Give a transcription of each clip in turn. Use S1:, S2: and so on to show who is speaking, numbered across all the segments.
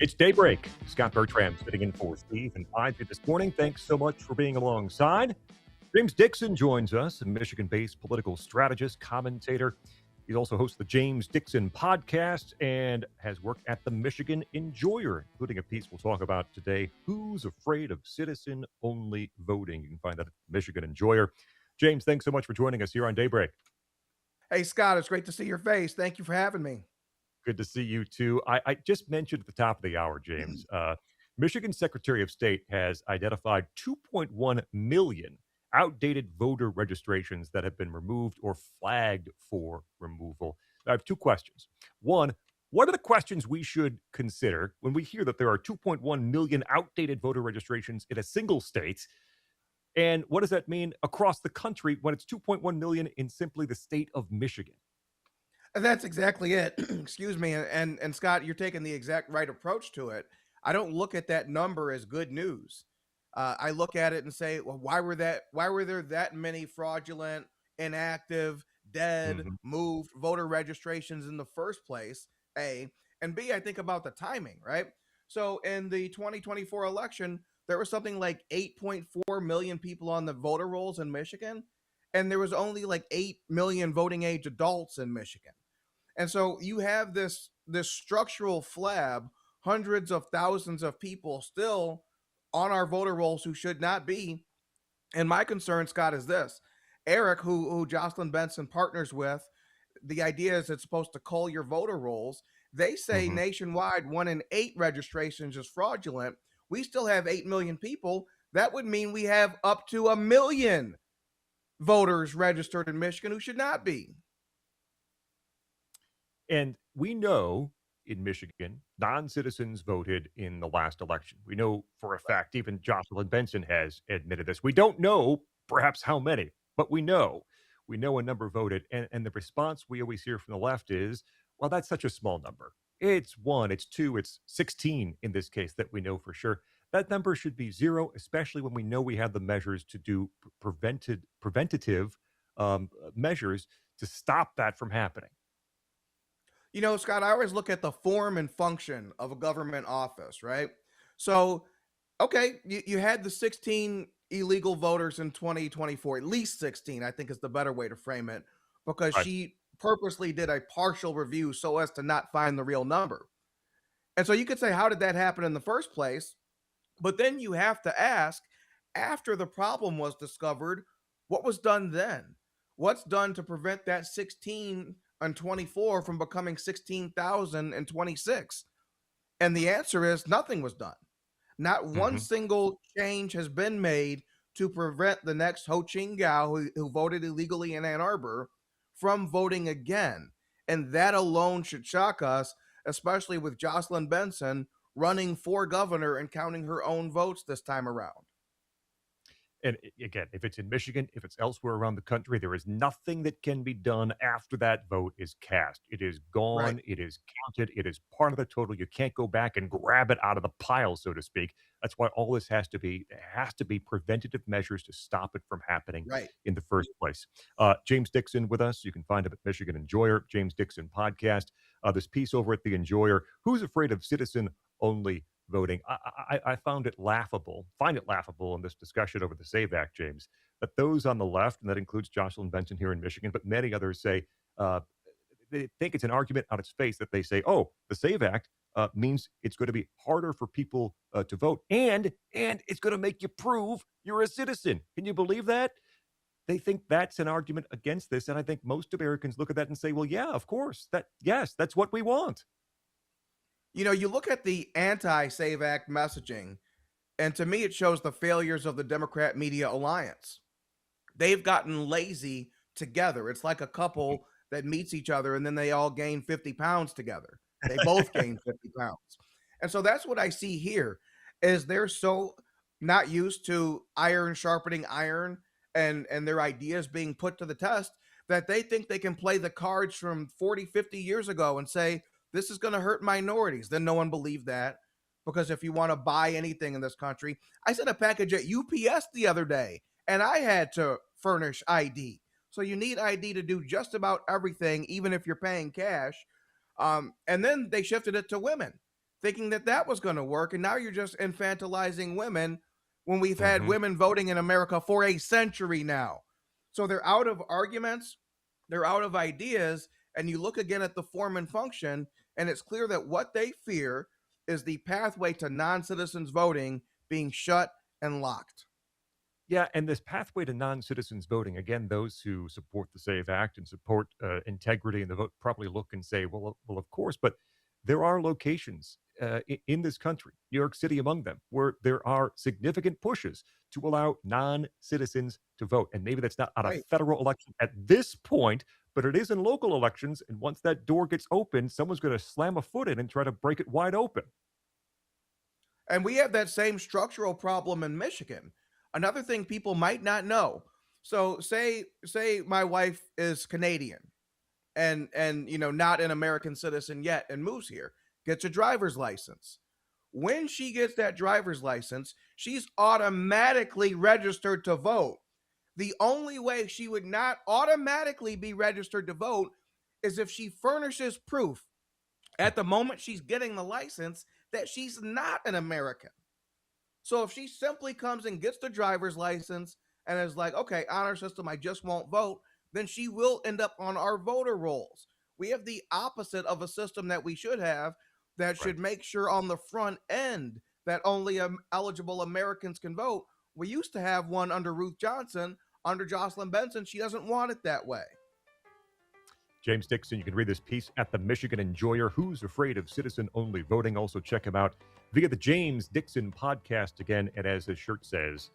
S1: It's daybreak. Scot Bertram sitting in for Steve and Ivy this morning. Thanks so much for being alongside. James Dickson joins us, a Michigan-based political strategist, commentator. He also hosts the James Dickson podcast and has worked at the Michigan Enjoyer, including a piece we'll talk about today, Who's Afraid of Citizen-Only Voting? You can find that at Michigan Enjoyer. James, thanks so much for joining us here on Daybreak.
S2: Hey, Scott, it's great to see your face. Thank you for having me.
S1: Good to see you too. I just mentioned at the top of the hour, James, Michigan Secretary of State has identified 2.1 million outdated voter registrations that have been removed or flagged for removal. I have two questions. One, what are the questions we should consider when we hear that there are 2.1 million outdated voter registrations in a single state? And what does that mean across the country when it's 2.1 million in simply the state of Michigan?
S2: That's exactly it. Excuse me. And Scott, you're taking the exact right approach to it. I don't look at that number as good news. I look at it and say, well, why were there that many fraudulent, inactive, dead,
S1: Mhm.
S2: moved voter registrations in the first place? A and B, I think about the timing, right? So in the 2024 election, there was something like 8.4 million people on the voter rolls in Michigan, and there was only like 8 million voting age adults in Michigan. And so you have this structural flab, hundreds of thousands of people still on our voter rolls who should not be. And my concern, Scott, is this. Eric, who Jocelyn Benson partners with, the idea is it's supposed to cull your voter rolls. They say
S1: Mhm.
S2: nationwide 1 in 8 registrations is fraudulent. We still have 8 million people. That would mean we have up to 1 million voters registered in Michigan who should not be.
S1: And we know in Michigan, non-citizens voted in the last election. We know for a fact, even Jocelyn Benson has admitted this. We don't know perhaps how many, but we know. We know a number voted. And the response we always hear from the left is, well, that's such a small number. It's one, it's two, it's 16 in this case that we know for sure. That number should be zero, especially when we know we have the measures to do preventative measures to stop that from happening.
S2: You know, Scott, I always look at the form and function of a government office, right? So, okay, you had the 16 illegal voters in 2024, at least 16, I think is the better way to frame it, because
S1: Right.
S2: she purposely did a partial review so as to not find the real number. And so you could say, how did that happen in the first place? But then you have to ask, after the problem was discovered, what was done then? What's done to prevent that 16 and 24 from becoming 16,026? And the answer is nothing was done. Not one
S1: Mhm.
S2: single change has been made to prevent the next Ho Ching Gao who voted illegally in Ann Arbor from voting again. And that alone should shock us, especially with Jocelyn Benson running for governor and counting her own votes this time around.
S1: And again, if it's in Michigan, if it's elsewhere around the country, there is nothing that can be done after that vote is cast. It is
S2: Right.
S1: gone. It is counted. It is part of the total. You can't go back and grab it out of the pile, so to speak. That's why all this has to be, there has to be preventative measures to stop it from happening
S2: Right.
S1: in the first place. James Dickson with us. You can find him at Michigan Enjoyer, James Dickson podcast. This piece over at the Enjoyer, Who's Afraid of Citizen Only Voting? I find it laughable in this discussion over the SAVE Act, James, that those on the left, and that includes Jocelyn Benson here in Michigan, but many others say uh, they think it's an argument on its face that they say, oh, the SAVE Act means it's going to be harder for people to vote, and it's going to make you prove you're a citizen. Can you believe that? They think that's an argument against this, and I think most Americans look at that and say, well, yeah, of course, yes, that's what we want.
S2: You know, you look at the anti Save Act messaging, and to me, it shows the failures of the Democrat media alliance. They've gotten lazy together. It's like a couple that meets each other and then they all gain 50 pounds together. They both gain 50 pounds. And so that's what I see here is they're so not used to iron sharpening iron and their ideas being put to the test that they think they can play the cards from 40, 50 years ago and say this is going to hurt minorities. Then no one believed that because if you want to buy anything in this country, I sent a package at UPS the other day and I had to furnish ID. So you need ID to do just about everything, even if you're paying cash. And then they shifted it to women. thinking that that was going to work. And now you're just infantilizing women when we've had
S1: Hmm.
S2: women voting in America for a century now. So they're out of arguments, they're out of ideas. And you look again at the form and function, and it's clear that what they fear is the pathway to non citizens voting being shut and locked.
S1: Yeah, and this pathway to non-citizens voting, again, those who support the SAVE Act and support integrity in the vote probably look and say, well, of course, but there are locations in this country, New York City among them, where there are significant pushes to allow non-citizens to vote. And maybe that's not on a
S2: Right.
S1: federal election at this point, but it is in local elections. And once that door gets open, someone's going to slam a foot in and try to break it wide open.
S2: And we have that same structural problem in Michigan. Another thing people might not know. So say my wife is Canadian and not an American citizen yet and moves here, gets a driver's license. When she gets that driver's license, she's automatically registered to vote. The only way she would not automatically be registered to vote is if she furnishes proof at the moment she's getting the license that she's not an American. So if she simply comes and gets the driver's license and is like, okay, honor system, I just won't vote, then she will end up on our voter rolls. We have the opposite of a system that we should have that
S1: Right.
S2: should make sure on the front end that only eligible Americans can vote. We used to have one under Ruth Johnson, under Jocelyn Benson. She doesn't want it that way.
S1: James Dickson, you can read this piece at the Michigan Enjoyer, Who's Afraid of Citizen-Only Voting. Also check him out via the James Dickson podcast again. And as his shirt says,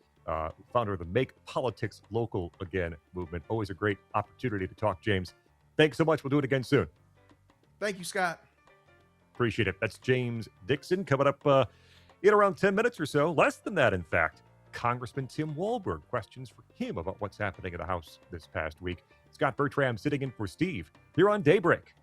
S1: founder of the Make Politics Local Again movement. Always a great opportunity to talk, James. Thanks so much. We'll do it again soon.
S2: Thank you, Scott.
S1: Appreciate it. That's James Dickson coming up in around 10 minutes or so. Less than that, in fact. Congressman Tim Walberg. Questions for him about what's happening in the House this past week. Scot Bertram sitting in for Steve here on Daybreak.